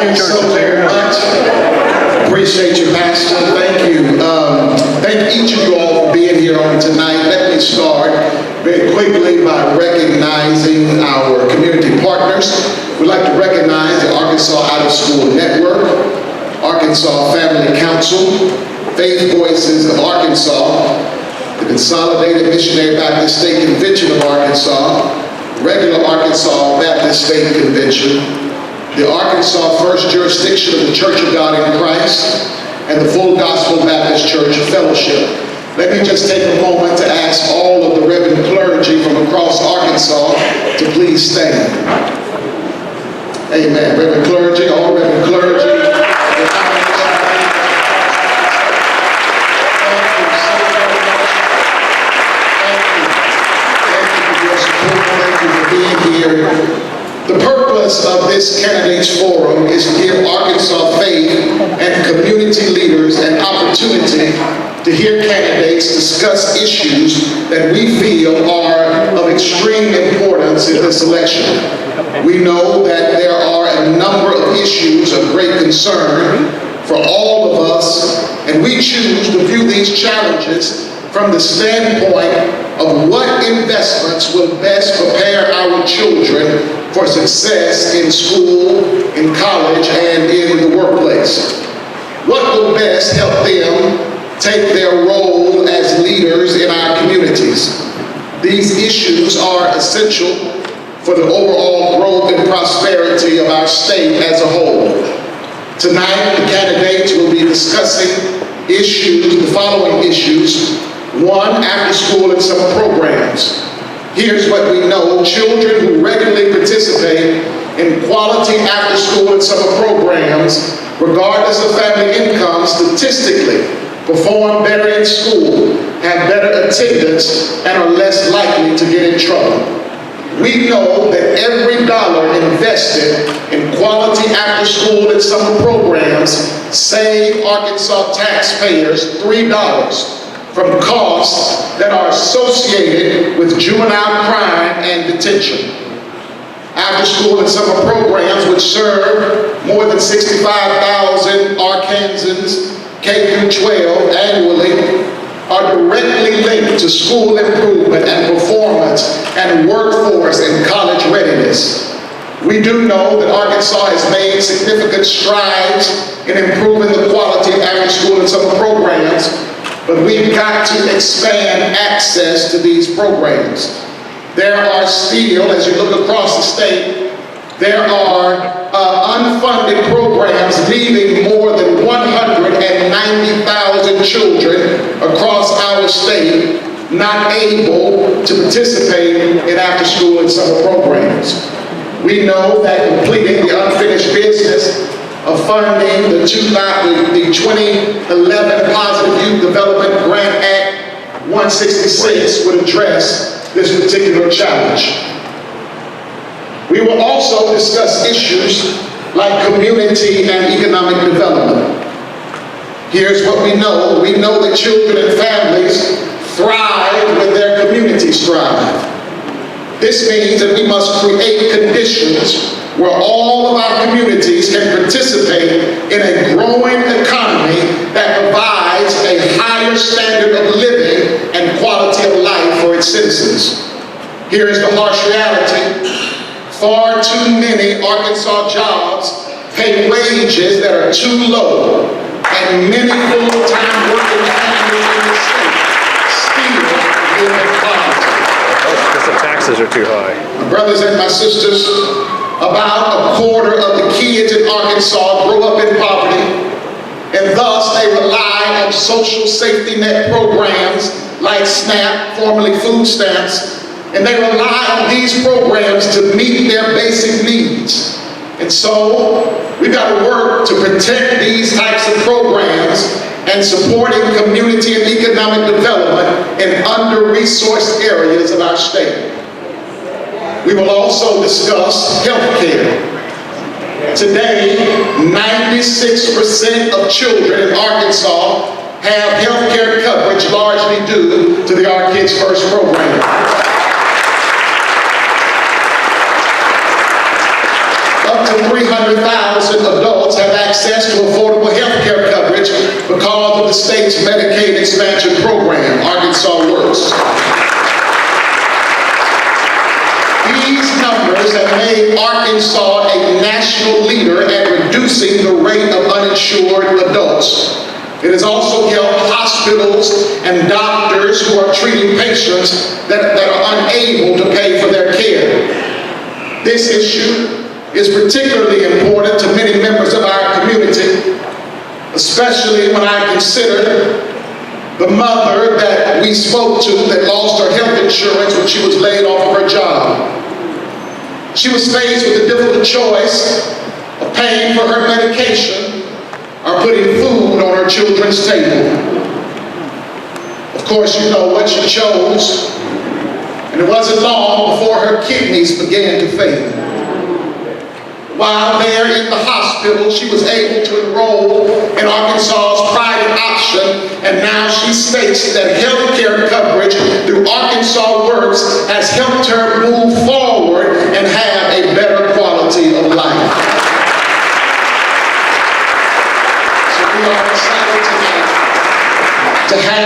Thanks so very much. Appreciate you, Pastor. Thank you. Thank each of you all for being here on tonight. Let me start very quickly by recognizing our community partners. We'd like to recognize the Arkansas Out of School Network, Arkansas Family Council, Faith Voices of Arkansas, the Consolidated Missionary Baptist State Convention of Arkansas, Regular Arkansas Baptist State Convention, the Arkansas First Jurisdiction of the Church of God in Christ, and the Full Gospel Baptist Church Fellowship. Let me just take a moment to ask all of the Reverend clergy from across Arkansas to please stand. Amen. Reverend clergy, all Reverend clergy. The purpose of this candidates forum is to give Arkansas faith and community leaders an opportunity to hear candidates discuss issues that we feel are of extreme importance in this election. We know that there are a number of issues of great concern for all of us, and we choose to view these challenges from the standpoint of what investments will best prepare our children for success in school, in college, and in the workplace. What will best help them take their role as leaders in our communities? These issues are essential for the overall growth and prosperity of our state as a whole. Tonight, the candidates will be discussing the following issues. One, after school and summer programs. Here's what we know. Children who regularly participate in quality after school and summer programs, regardless of family income, statistically perform better in school, have better attendance, and are less likely to get in trouble. We know that every dollar invested in quality after school and summer programs save Arkansas taxpayers $3 from costs that are associated with juvenile crime and detention. After school and summer programs, which serve more than 65,000 Arkansans K through 12 annually, are directly linked to school improvement and performance and workforce and college readiness. We do know that Arkansas has made significant strides in improving the quality of after school and summer programs, but we've got to expand access to these programs. There are still, as you look across the state, there are unfunded programs leaving more than 190,000 children across our state not able to participate in after school and summer programs. We know that completing the unfinished business of funding the 2011 Positive Youth Development Grant Act 166 would address this particular challenge. We will also discuss issues like community and economic development. Here's what we know. We know that children and families thrive when their communities thrive. This means that we must create conditions where all of our communities can participate in a growing economy that provides a higher standard of living and quality of life for its citizens. Here is the harsh reality. Far too many Arkansas jobs pay wages that are too low, and many full-time working families in the state still live in poverty. Because the taxes are too high. My brothers and my sisters, about a quarter of the kids in Arkansas grow up in poverty, and thus they rely on social safety net programs like SNAP, formerly food stamps, and they rely on these programs to meet their basic needs. And so we've got to work to protect these types of programs and supporting community and economic development in under-resourced areas of our state. We will also discuss health care. Today, 96% of children in Arkansas have health care coverage largely due to the Our Kids First program. Of up to 300,000 adults have access to affordable health care coverage because of the state's Medicaid expansion program, Arkansas Works. These numbers have made Arkansas a national leader at reducing the rate of uninsured adults. It has also helped hospitals and doctors who are treating patients that are unable to pay for their care. This issue is particularly important to many members of our community, especially when I consider the mother that we spoke to that lost her health insurance when she was laid off of her job. She was faced with the difficult choice of paying for her medication or putting food on her children's table. Of course, you know what she chose, and it wasn't long before her kidneys began to fail. While there in the hospital, she was able to enroll in Arkansas's private option, and now she states that health care coverage through Arkansas Works has helped her move forward and have a better quality of life. So we are excited tonight to have